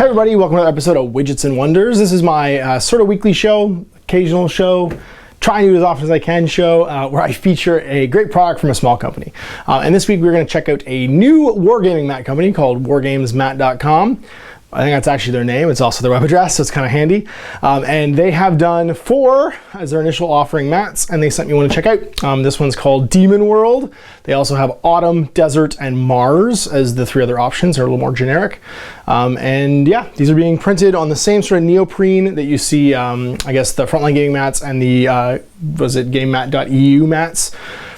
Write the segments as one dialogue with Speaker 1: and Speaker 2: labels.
Speaker 1: Hey everybody, welcome to another episode of Widgets and Wonders. This is my sort of weekly show, occasional show, trying to do as often as I can show, where I feature a great product from a small company. And this week we're going to check out a new wargaming mat company called wargamesmat.com. I think that's actually their name. It's also their web address, so it's kind of handy. And they have done 4 as their initial offering mats, and they sent me one to check out. This one's called Demon World. They also have Autumn, Desert, and Mars as the 3 other options. They're a little more generic. And yeah, these are being printed on the same sort of neoprene that you see, I guess, the Frontline Gaming mats and the, GameMat.eu mats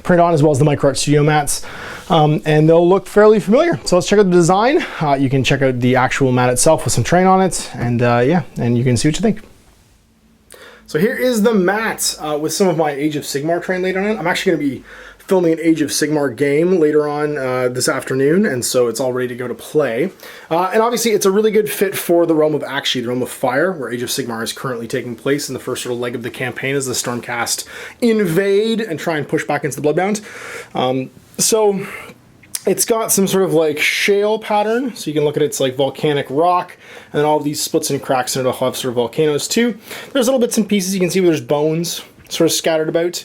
Speaker 1: print on, as well as the MicroArt Studio mats. And they'll look fairly familiar. So let's check out the design. You can check out the actual mat itself with some terrain on it, and yeah, and you can see what you think. So here is the mat with some of my Age of Sigmar terrain laid on it. I'm actually going to be filming an Age of Sigmar game later on this afternoon, and so it's all ready to go to play. And obviously it's a really good fit for the realm of the realm of fire, where Age of Sigmar is currently taking place in the first sort of leg of the campaign as the Stormcast invade and try and push back into the Bloodbound. So it's got some sort of like shale pattern, so you can look at it's like volcanic rock, and then all of these splits and cracks, and it'll have sort of volcanoes too. There's little bits and pieces. You can see where there's bones sort of scattered about.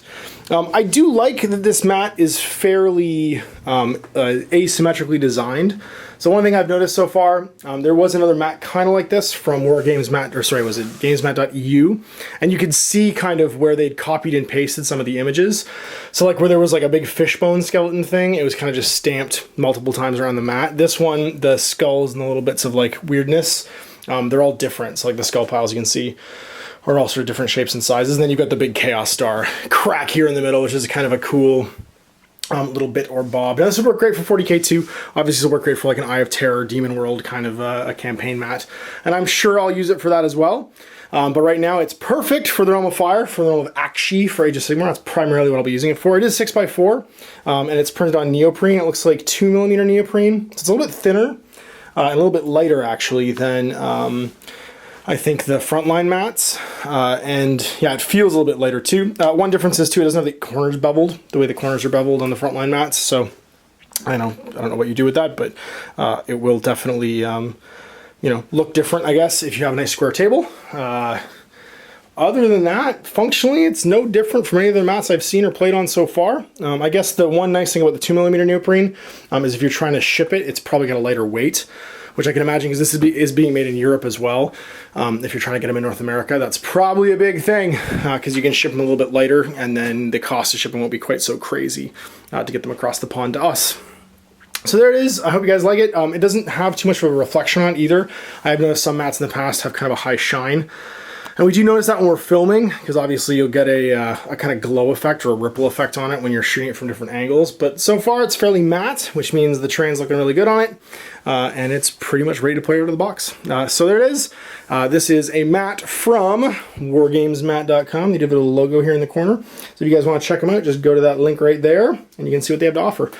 Speaker 1: I do like that this mat is fairly asymmetrically designed. So one thing I've noticed so far, there was another mat kind of like this from GamesMat.eu, and you could see kind of where they'd copied and pasted some of the images. So like where there was like a big fishbone skeleton thing, it was kind of just stamped multiple times around the mat. This one, the skulls and the little bits of like weirdness, they're all different. So like the skull piles you can see are all sort of different shapes and sizes. And then you've got the big Chaos Star crack here in the middle, which is kind of a cool little bit or bob. Now this will work great for 40k too. Obviously this will work great for like an Eye of Terror, Demon World kind of a campaign mat. And I'm sure I'll use it for that as well. But right now it's perfect for the realm of fire, for the realm of Akshi, for Age of Sigmar. That's primarily what I'll be using it for. It is 6x4, and it's printed on neoprene. It looks like 2mm neoprene. So it's a little bit thinner, and a little bit lighter actually than I think the Frontline mats, and yeah, it feels a little bit lighter too. One difference is too, it doesn't have the corners beveled, the way the corners are beveled on the Frontline mats, so I don't know what you do with that, but it will definitely, you know, look different, I guess, if you have a nice square table. Other than that, functionally, it's no different from any of the mats I've seen or played on so far. I guess the one nice thing about the 2mm neoprene is if you're trying to ship it, it's probably got a lighter weight, which I can imagine because this is being made in Europe as well. If you're trying to get them in North America, that's probably a big thing because you can ship them a little bit lighter, and then the cost of shipping won't be quite so crazy to get them across the pond to us. So there it is. I hope you guys like it. It doesn't have too much of a reflection on it either. I have noticed some mats in the past have kind of a high shine. And we do notice that when we're filming, because obviously you'll get a kind of glow effect or a ripple effect on it when you're shooting it from different angles. But so far it's fairly matte, which means the terrain's looking really good on it. And it's pretty much ready to play out of the box. So there it is. This is a mat from wargamesmat.com. They do have a little logo here in the corner. So if you guys want to check them out, just go to that link right there and you can see what they have to offer.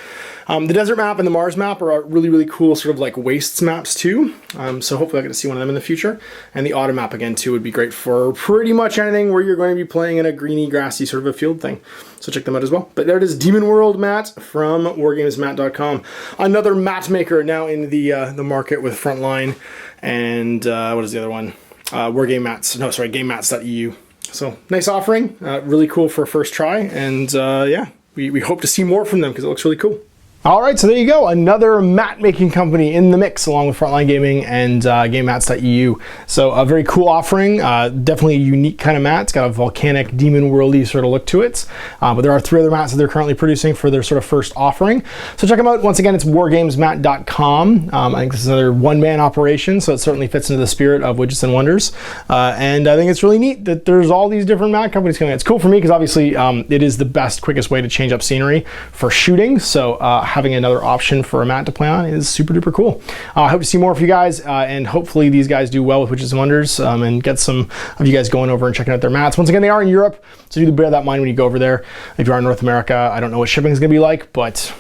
Speaker 1: The desert map and the Mars map are really, really cool sort of like wastes maps too. So hopefully I get to see one of them in the future. And the autumn map again too would be great for pretty much anything where you're going to be playing in a greeny, grassy sort of a field thing. So check them out as well. But there it is, Demon World mat from wargamesmat.com. Another mat maker now in the market with Frontline and what is the other one? GameMats.eu. So nice offering, really cool for a first try. And yeah, we hope to see more from them because it looks really cool. All right, so there you go. Another mat making company in the mix along with Frontline Gaming and GameMats.eu. So a very cool offering, definitely a unique kind of mat. It's got a volcanic demon worldy sort of look to it. But there are 3 other mats that they're currently producing for their sort of first offering. So check them out. Once again, it's wargamesmat.com. I think this is another one-man operation, so it certainly fits into the spirit of Widgets and Wonders. And I think it's really neat that there's all these different mat companies coming in. It's cool for me because obviously it is the best, quickest way to change up scenery for shooting. So having another option for a mat to play on is super duper cool. I hope to see more of you guys, and hopefully these guys do well with Widgets and Wonders, and get some of you guys going over and checking out their mats. Once again, they are in Europe, so do bear that in mind when you go over there. If you are in North America, I don't know what shipping is going to be like, but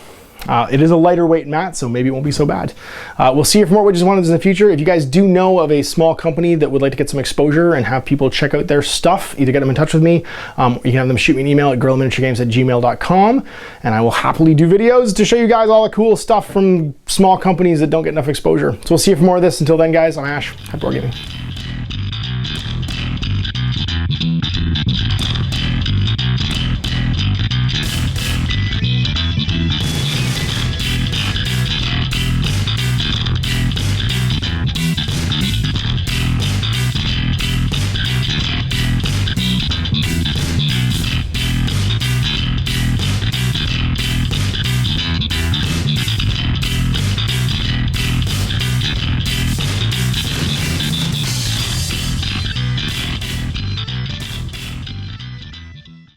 Speaker 1: It is a lighter weight mat, so maybe it won't be so bad. We'll see you for more Widgets and Wonders in the future. If you guys do know of a small company that would like to get some exposure and have people check out their stuff, either get them in touch with me, or you can have them shoot me an email at guerrillaminiaturegames@gmail.com, and I will happily do videos to show you guys all the cool stuff from small companies that don't get enough exposure. So we'll see you for more of this. Until then, guys, I'm Ash. Happy board gaming.